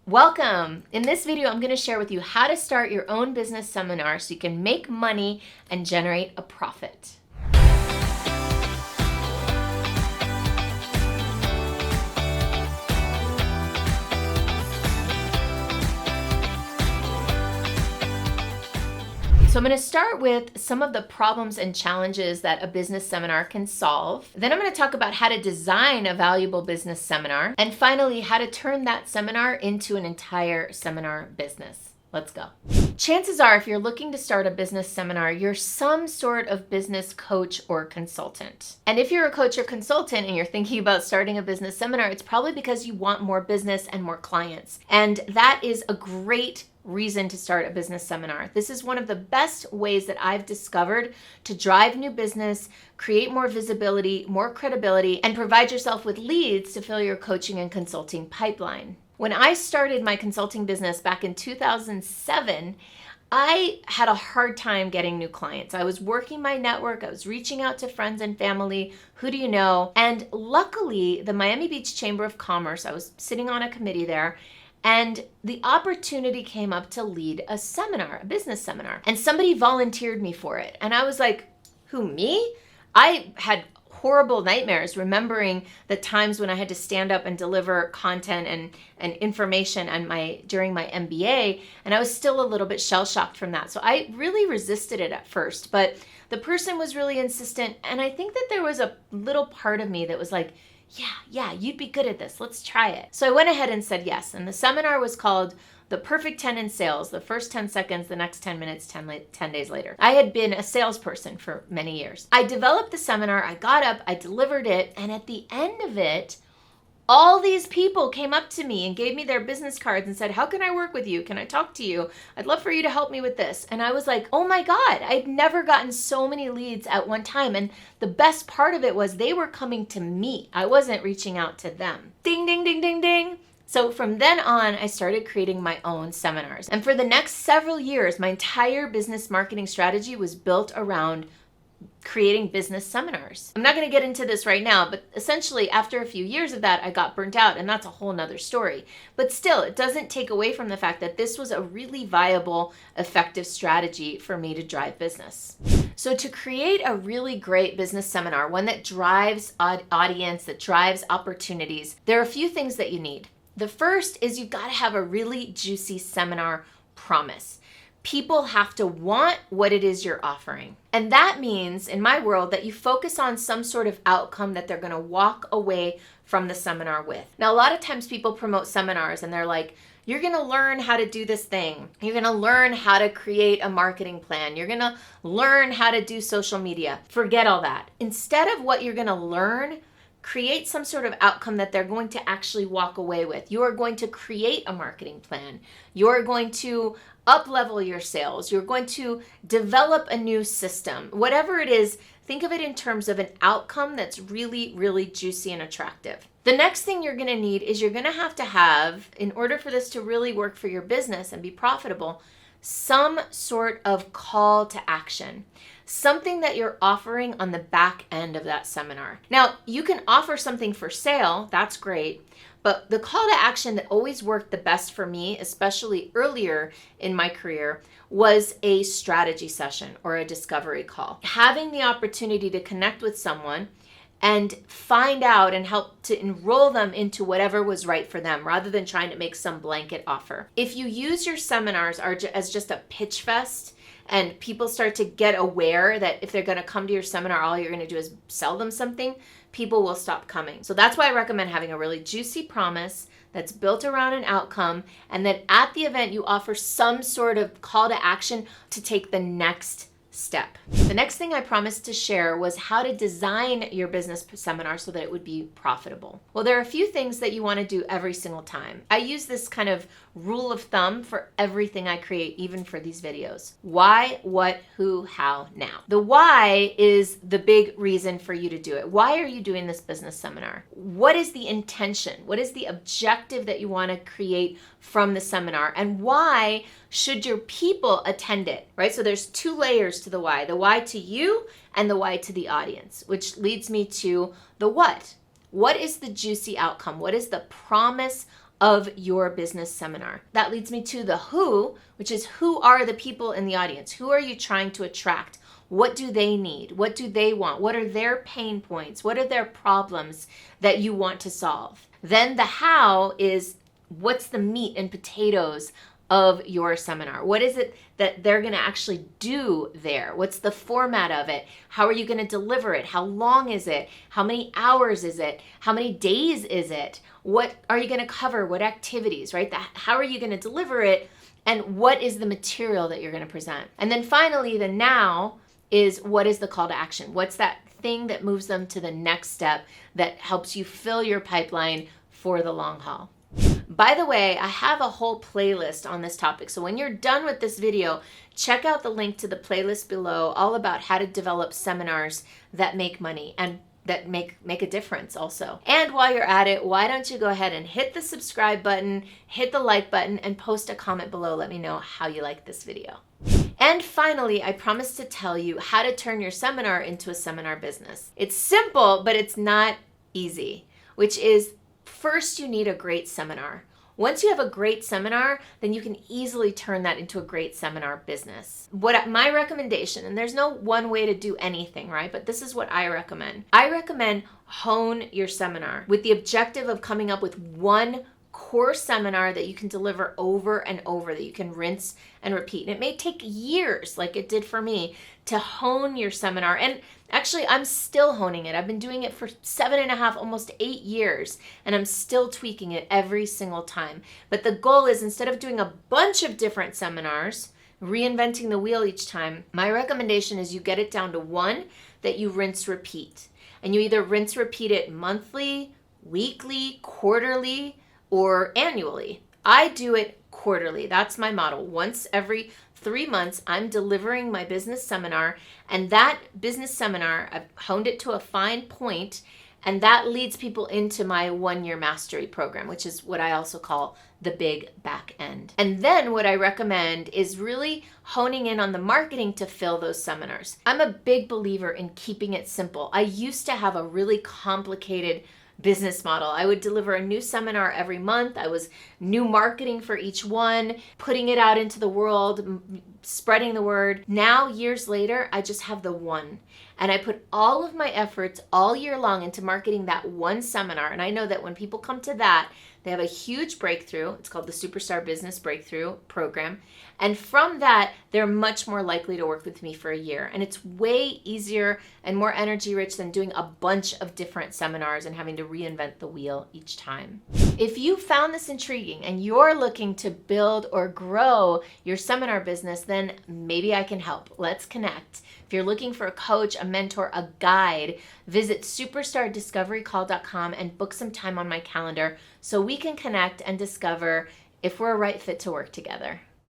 Welcome! In this video, I'm going to share with you how to start your own business seminar so you can make money and generate a profit. So I'm going to start with some of the problems and challenges that a business seminar can solve. Then I'm going to talk about how to design a valuable business seminar. And finally, how to turn that seminar into an entire seminar business. Let's go. Chances are, if you're looking to start a business seminar, you're some sort of business coach or consultant. And if you're a coach or consultant and you're thinking about starting a business seminar, it's probably because you want more business and more clients. And that is a great reason to start a business seminar. This is one of the best ways that I've discovered to drive new business, create more visibility, more credibility, and provide yourself with leads to fill your coaching and consulting pipeline. When I started my consulting business back in 2007, I had a hard time getting new clients. I was working my network, I was reaching out to friends and family, who do you know? And luckily, the Miami Beach Chamber of Commerce, I was sitting on a committee there, and the opportunity came up to lead a seminar, a business seminar. And somebody volunteered me for it. And I was like, who, me? I had horrible nightmares remembering the times when I had to stand up and deliver content and information during my MBA. And I was still a little bit shell-shocked from that. So I really resisted it at first. But the person was really insistent. And I think that there was a little part of me that was like, yeah, you'd be good at this. Let's try it. So I went ahead and said yes. And the seminar was called The Perfect 10 in Sales, the first 10 seconds, the next 10 minutes, 10 days later. I had been a salesperson for many years. I developed the seminar, I got up, I delivered it, and at the end of it, all these people came up to me and gave me their business cards and said, how can I work with you? Can I talk to you? I'd love for you to help me with this. And I was like, oh my God, I'd never gotten so many leads at one time. And the best part of it was they were coming to me. I wasn't reaching out to them. Ding, ding, ding, ding, ding. So from then on, I started creating my own seminars. And for the next several years, my entire business marketing strategy was built around creating business seminars. I'm not going to get into this right now, but essentially after a few years of that, I got burnt out, and that's a whole nother story. But still, it doesn't take away from the fact that this was a really viable, effective strategy for me to drive business. So to create a really great business seminar, one that drives audience, that drives opportunities, there are a few things that you need. The first is you've got to have a really juicy seminar promise. People have to want what it is you're offering. And that means, in my world, that you focus on some sort of outcome that they're going to walk away from the seminar with. Now, a lot of times people promote seminars and they're like, you're going to learn how to do this thing. You're going to learn how to create a marketing plan. You're going to learn how to do social media. Forget all that. Instead of what you're going to learn, create some sort of outcome that they're going to actually walk away with. You are going to create a marketing plan. You're going to up-level your sales. You're going to develop a new system. Whatever it is, think of it in terms of an outcome that's really, really juicy and attractive. The next thing you're going to need is you're going to have, in order for this to really work for your business and be profitable, some sort of call to action. Something that you're offering on the back end of that seminar. Now, you can offer something for sale, that's great, but the call to action that always worked the best for me, especially earlier in my career, was a strategy session or a discovery call. Having the opportunity to connect with someone and find out and help to enroll them into whatever was right for them rather than trying to make some blanket offer. If you use your seminars as just a pitch fest, and people start to get aware that if they're going to come to your seminar, all you're going to do is sell them something, people will stop coming. So that's why I recommend having a really juicy promise that's built around an outcome, and that at the event you offer some sort of call to action to take the next step. The next thing I promised to share was how to design your business seminar so that it would be profitable. Well, there are a few things that you want to do every single time. I use this kind of rule of thumb for everything I create, even for these videos. Why, what, who, how, now. The why is the big reason for you to do it. Why are you doing this business seminar? What is the intention? What is the objective that you want to create from the seminar? And why should your people attend it, right? So there's two layers to the why to you and the why to the audience, which leads me to the what. What is the juicy outcome? What is the promise of your business seminar. That leads me to the who, which is who are the people in the audience? Who are you trying to attract? What do they need? What do they want? What are their pain points? What are their problems that you want to solve? Then the how is what's the meat and potatoes of your seminar? What is it that they're going to actually do there? What's the format of it? How are you going to deliver it? How long is it? How many hours is it? How many days is it? What are you going to cover? What activities, right? How are you going to deliver it? And what is the material that you're going to present? And then finally, the now is what is the call to action? What's that thing that moves them to the next step that helps you fill your pipeline for the long haul? By the way, I have a whole playlist on this topic. So when you're done with this video, check out the link to the playlist below, all about how to develop seminars that make money and that make a difference also. And while you're at it, why don't you go ahead and hit the subscribe button, hit the like button, and post a comment below. Let me know how you like this video. And finally, I promised to tell you how to turn your seminar into a seminar business. It's simple, but it's not easy, which is first you need a great seminar. Once you have a great seminar, then you can easily turn that into a great seminar business. My recommendation, and there's no one way to do anything, right? But this is what I recommend. I recommend hone your seminar with the objective of coming up with one core seminar that you can deliver over and over, that you can rinse and repeat. And it may take years, like it did for me, to hone your seminar. And actually, I'm still honing it. I've been doing it for 7.5, almost 8 years, and I'm still tweaking it every single time. But the goal is, instead of doing a bunch of different seminars, reinventing the wheel each time, my recommendation is you get it down to one that you rinse repeat. And you either rinse repeat it monthly, weekly, quarterly, or annually. I do it quarterly. That's my model. Once every 3 months, I'm delivering my business seminar, and that business seminar, I've honed it to a fine point, and that leads people into my 1-year mastery program, which is what I also call the big back end. And then what I recommend is really honing in on the marketing to fill those seminars. I'm a big believer in keeping it simple. I used to have a really complicated business model. I would deliver a new seminar every month. I was new marketing for each one, putting it out into the world, spreading the word. Now, years later, I just have the one. And I put all of my efforts all year long into marketing that one seminar. And I know that when people come to that, they have a huge breakthrough. It's called the Superstar Business Breakthrough Program. And from that, they're much more likely to work with me for a year. And it's way easier and more energy rich than doing a bunch of different seminars and having to reinvent the wheel each time. If you found this intriguing and you're looking to build or grow your seminar business, then maybe I can help. Let's connect. If you're looking for a coach, a mentor, a guide, visit superstardiscoverycall.com and book some time on my calendar so we can connect and discover if we're a right fit to work together.